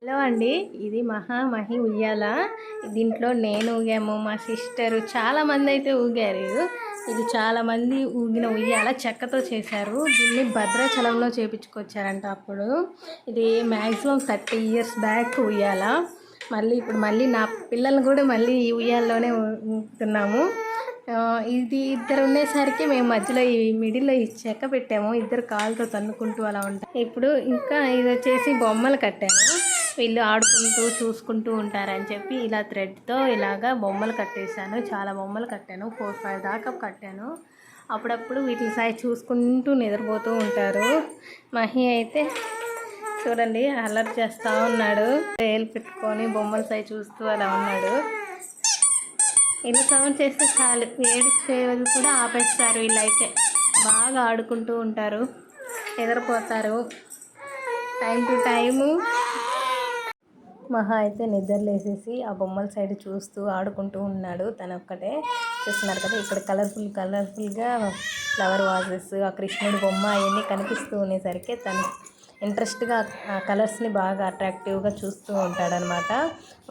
Hello అండి, ఇది మహి ఉయ్యాల. దీంట్లో నేను ఊగాము, మా సిస్టరు, చాలామంది అయితే ఊగారు. ఇది చాలామంది ఊగిన ఉయ్యాల, చెక్కతో చేశారు. దీన్ని భద్రాచలంలో చేపించుకొచ్చారంట అప్పుడు. ఇది మ్యాక్సిమం 30 years బ్యాక్ ఉయ్యాల. ఇప్పుడు నా పిల్లల్ని కూడా మళ్ళీ ఈ ఉయ్యాల్లోనే ఊగుతున్నాము. ఇది ఇద్దరు ఉండేసరికి మేము మధ్యలో ఈ మిడిల్లో ఈ చెక్క పెట్టాము. ఇద్దరు కాళ్ళతో తన్నుకుంటూ అలా ఉంటాయి. ఇప్పుడు ఇంకా ఇది వచ్చేసి బొమ్మలు కట్టాను. వీళ్ళు ఆడుకుంటూ చూసుకుంటూ ఉంటారని చెప్పి ఇలా థ్రెడ్తో ఇలాగా బొమ్మలు కట్టేశాను. చాలా బొమ్మలు కట్టాను, 4-5 దాకా కట్టాను. అప్పుడప్పుడు వీటిని సాయి చూసుకుంటూ నిద్రపోతూ ఉంటారు. మహి అయితే చూడండి అలర్ట్ చేస్తూ ఉన్నాడు. వేలు పెట్టుకొని బొమ్మలు సాయి చూస్తూ అలా ఉన్నాడు. ఇలా సౌండ్ చేస్తే చాలు, ఏడిచేది కూడా ఆపేస్తారు. వీళ్ళైతే బాగా ఆడుకుంటూ ఉంటారు, నిద్రపోతారు టైం టు టైము. మహా అయితే నిద్రలేసేసి ఆ బొమ్మల సైడ్ చూస్తూ ఆడుకుంటూ ఉన్నాడు. తను ఒక్కటే చూస్తున్నారు కదా, ఇక్కడ కలర్ఫుల్గా ఫ్లవర్ వాజెస్, ఆ కృష్ణుడి బొమ్మ అవన్నీ కనిపిస్తూ ఉండేసరికి తను ఇంట్రెస్ట్గా ఆ కలర్స్ని బాగా అట్రాక్టివ్గా చూస్తూ ఉంటాడనమాట.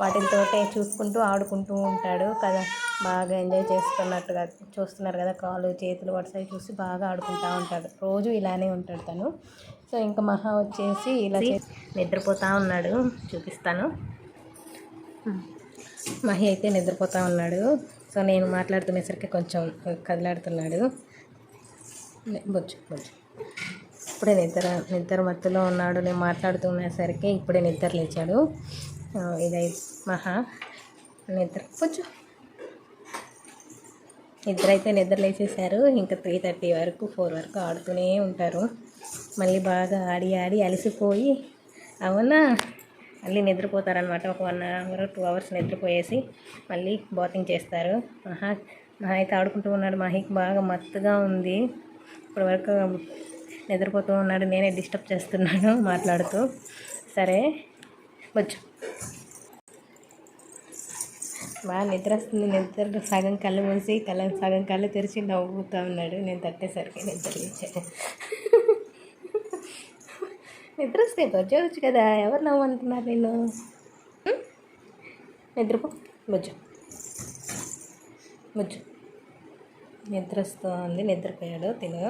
వాటితోటే చూసుకుంటూ ఆడుకుంటూ ఉంటాడు కదా, బాగా ఎంజాయ్ చేస్తున్నట్టుగా చూస్తున్నారు కదా. కాలు చేతులు వాటి సైడ్ చూసి బాగా ఆడుకుంటూ ఉంటాడు. రోజు ఇలానే ఉంటాడు తను. సో ఇంకా మహా వచ్చేసి ఇలా నిద్రపోతూ ఉన్నాడు, చూపిస్తాను. మహి అయితే నిద్రపోతూ ఉన్నాడు. సో నేను మాట్లాడుతునేసరికి కొంచెం కదలాడుతున్నాడు. బొచ్చు ఇప్పుడే నిద్ర మత్తులో ఉన్నాడు. నేను మాట్లాడుతునేసరికి ఇప్పుడే నిద్ర లేచాడు. ఇదై మహా నిద్ర లేచేశారు. ఇంకా 3:30 వరకు 4 వరకు ఆడుతూనే ఉంటారు. మళ్ళీ బాగా ఆడి అలసిపోయి అవునా మళ్ళీ నిద్రపోతారనమాట. ఒక 1 hour 2 hours నిద్రపోయేసి మళ్ళీ బాతింగ్ చేస్తారు. మహా అయితే ఆడుకుంటూ ఉన్నాడు. మహికి బాగా మత్తుగా ఉంది. ఇప్పటి వరకు నిద్రపోతూ ఉన్నాడు. నేనే డిస్టర్బ్ చేస్తున్నాను మాట్లాడుతూ. సరే వచ్చు, బాగా నిద్ర వస్తుంది. నిద్ర సగం కళ్ళు మూసి సగం కళ్ళు తెరిచి నవ్వుతూ ఉన్నాడు. నేను తట్టేసరికి నిద్ర లేచాను. నిద్ర వస్తే బొజ్జవచ్చు కదా, ఎవరు నవ్వంటున్నారు నేను? నిద్రపో బొజ్జు నిద్ర వస్తుంది. నిద్రపోయాడు తిను.